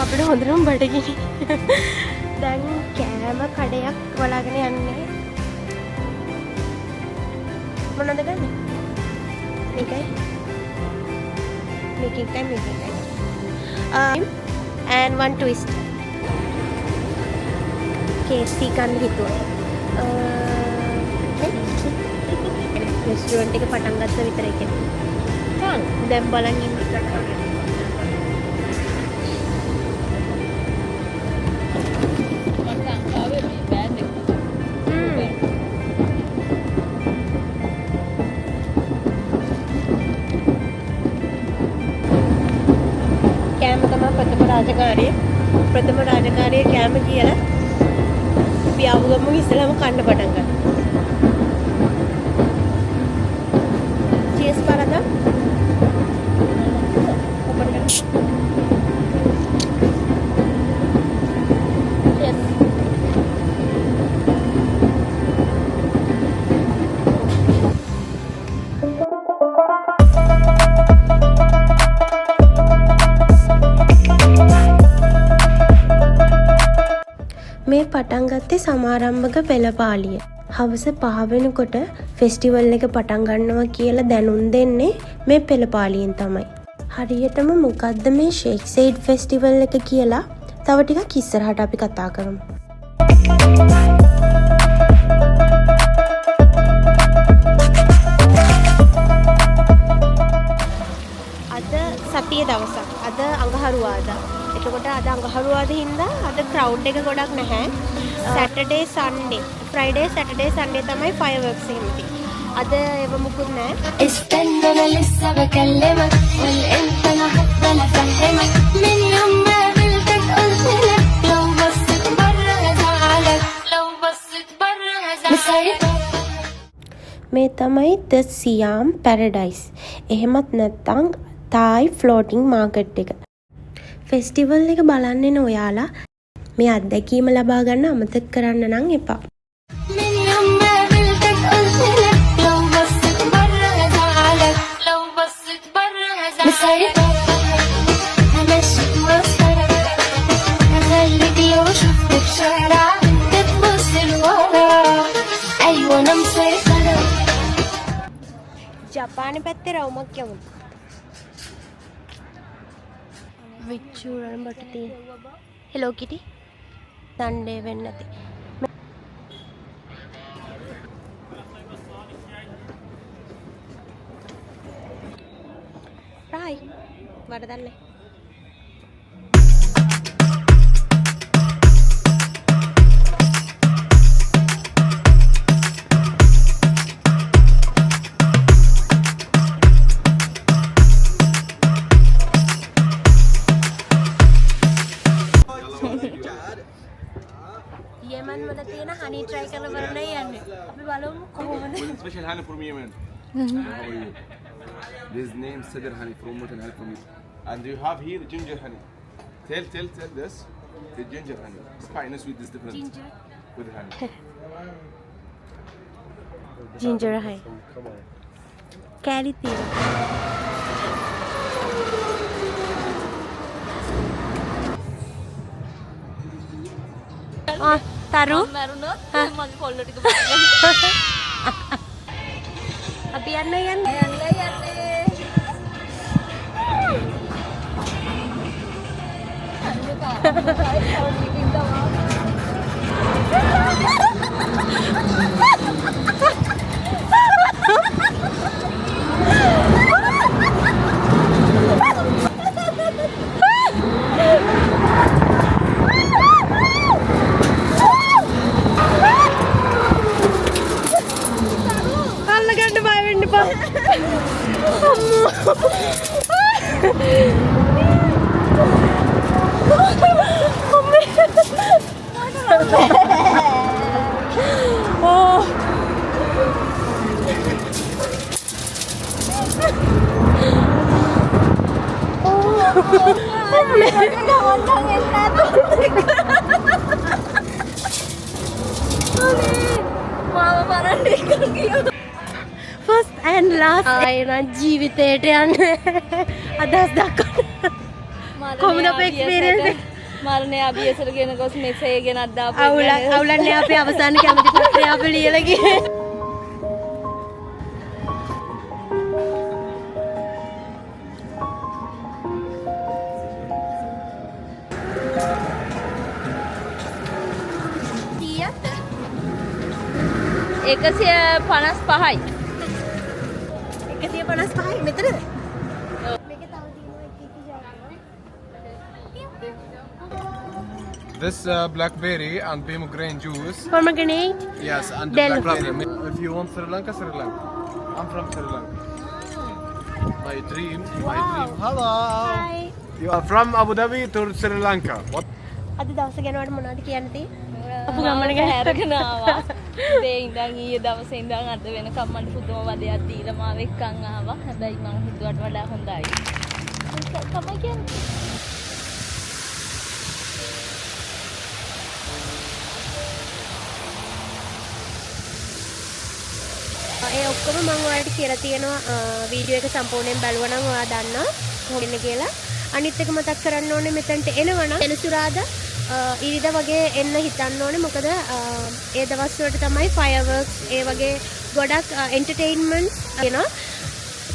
අපිට හොඳටම බඩගිනි. දැන් කෑම කඩයක් බලාගෙන යන්නේ. මොනවද ගන්නේ? මේකයි. මේකයි. And one twist. KFC ගන්න හිතුවා. රෙස්ටුරන්ට් එක පටන් ගත්ත විතරයි කියන්නේ. දැන් බලන් ඉන්න. කෑම තමයි ප්‍රථම රාජකාරිය කෑම කියලා අපි ආවගම ඉස්සෙල්ලාම කන්න පටන් ගන්නවා. cheers පාරදා. open කරන්න. yes. මේ පටන් ගත්තේ සමාරම්භක පෙළපාලිය. හවස 5 වෙනකොට ෆෙස්ටිවල් එක පටන් ගන්නවා කියලා දැනුම් දෙන්නේ මේ පෙළපාලියෙන් තමයි. හරියටම මොකද්ද මේ ෂේක් සයිඩ් ෆෙස්ටිවල් එක කියලා තව ටිකක් ඉස්සරහට අපි කතා කරමු. අද සතියේ දවසක්. අද අඟහරුවාදා. එතකොට අද අඟහරුවාද හින්දා අද ක්‍රවුඩ් එක ගොඩක් නැහැ. සැටර්ඩේ සන්ඩේ ෆ්‍රයිඩේ සැටර්ඩේ සන්ඩේ තමයි ෆයර්වර්ක්ස් එහෙම තියෙන්නේ. අද ඒව මුකුත් නැහැ. استنى انا لسه بكلمك قول انت انا حتى انا فهمك من يوم ما قابلتك قلت لك لو بصيت بره هزعلك لو بصيت بره هزعلك මේ තමයි The Siam Paradise. එහෙමත් නැත්නම් Thai floating market එක. ෆෙස්ටිවල් එක බලන්න එන ඔයාලා මේ අත්දැකීම ලබා ගන්න අමතක කරන්න නම් එපා. ජපානයේ පැත්තේ රවුමක් යමුද? විචුරන් බටති. Hello Kitty. Sunday වෙන්නේ නැති. right. වරදන්නේ. Yemen වල තියෙන honey try කරලා බලන්න යන්නේ. අපි බලමු කොහොමද. Special honey from Yemen. How are you? This name cedar honey from Mountain Honey from you. And you have here ginger honey. Tell this. The ginger honey. Spicy and sweet is different. Ginger with honey. ginger honey. කැලි තියෙනවා. තරු මරුණොත් මගේ කොල්ල ටික බලන්න. අපි යන්නේ. මාව මරන්න එකක් කියනවා. ෆස්ට් ඇන්ඩ් ලාස්ට් අයන ජීවිතයට යන්න අදහස් දක්වන්න. කොහොමද අපේ experience එක? මරණය අභියසට ගෙන ගොස් මෙසේ ගෙනත් දාපු අවුලන්නේ අපේ අවසාන කැමති පත්‍රය අපි ලියලා ගියේ. එකසිය 55යි. 155යි මෙතනද? This blackberry and pomegranate juice. Pomegranate. Yes, and Then- the blackberry. If you want Sri Lanka, Sri Lanka. I'm from Sri Lanka. My dream. Hello. Hi. You are from Abu Dhabi to Sri Lanka. What? අද දවස ගැන ඔයාලට මොනවද කියන්න තියෙන්නේ? අපු මම ගමන ගැන. හැරගෙන ආවා. උදේ ඉඳන් ඊයේ දවසේ ඉඳන් අද වෙනකම් මට පුදුම වදයක් දීලා මාව එක්කන් ආවා. හැබැයි මම හිතුවට වඩා හොඳයි. ඒක තමයි කියන්නේ. ඒ ඔක්කොම මම ඔයාලට කියලා තියෙනවා වීඩියෝ එක සම්පූර්ණයෙන් බලුවා නම් ඔයා දන්නවා කොහොමද එන්නේ කියලා. අනිත් එක මතක් කරන්න ඕනේ මෙතනට එනවනම් සෙනසුරාදා ඉරිදා වගේ එන්න හිතන්න ඕනේ. මොකද ඒ දවස් වලට තමයි fireworks ඒ වගේ ගොඩක් entertainment වෙනවා.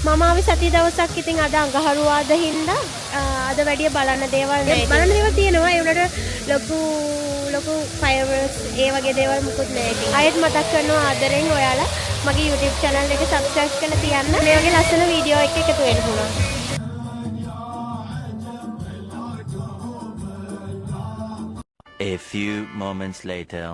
මම ආවේ සතිය දවසක්. ඉතින් අද අඟහරුවාදා හින්දා අද වැඩිය බලන්න දේවල් නැහැ. බලන්න දේවල් තියෙනවා. ඒ උනට ලොකු fireworks ඒ වගේ දේවල් මුකුත් නැහැ. ඉතින් ආයෙත් මතක් කරනවා ආදරෙන් ඔයාලා මගේ YouTube channel එක subscribe කරලා තියන්න. මේ වගේ ලස්සන වීඩියෝ එකක් එකතු වෙන්න පුළුවන්. A few moments later.